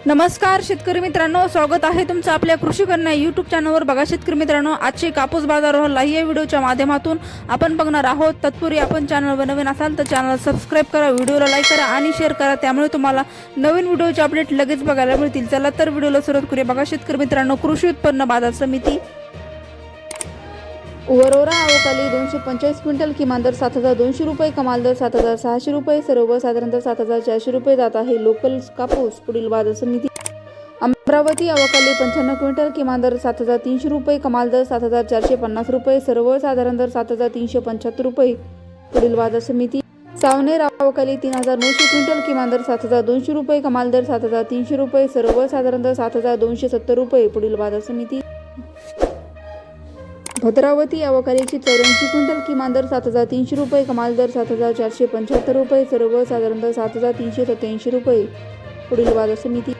नमस्कार शेतकरी मित्रांनो, स्वागत आहे तुमचं आपल्या कृषी कन्या यूट्यूब चॅनलवर. बघा शेतकरी मित्रांनो, आजचे कापूस बाजारावर लाईव्ह या व्हिडिओच्या माध्यमातून आपण बघणार आहोत. तत्पूर्वी आपण चॅनलवर नवीन असाल तर चॅनल सबस्क्राईब करा, व्हिडिओला लाईक करा आणि शेअर करा, त्यामुळे तुम्हाला नवीन व्हिडिओचे अपडेट लगेच बघायला मिळतील. चला तर व्हिडिओला सुरुवात करूया. बघा शेतकरी मित्रांनो, कृषी उत्पन्न बाजार समिती वरोरा अवकाली 245 क्विंटल, किमान दर 7,200 रुपये, कमाल दर 7,600 रुपये, सर्वसाधारण दर 7,400 रुपये जात आहे. लोकल कापूस पुढील बाजार समिती अमरावती अवकाली 95 क्विंटल, किमान दर 7,300 रुपये, कमाल दर 7,450 रुपये, सर्वसाधारण दर 7,375 रुपये पुढील बाजार समिती सावनेर अवकाली 3,900 क्विंटल, किमान दर 7,200 रुपये, कमाल दर 7,300 रुपये, सर्वसाधारण दर 7,270 रुपये पुढील बाजार समिती भद्रावती अवकाली 84 क्विंटल, किमान दर 7,300 रुपये, कमाल दर 7,475 रुपये, सर्वसाधारण दर 7,387 रुपये पुढील बाजार समिती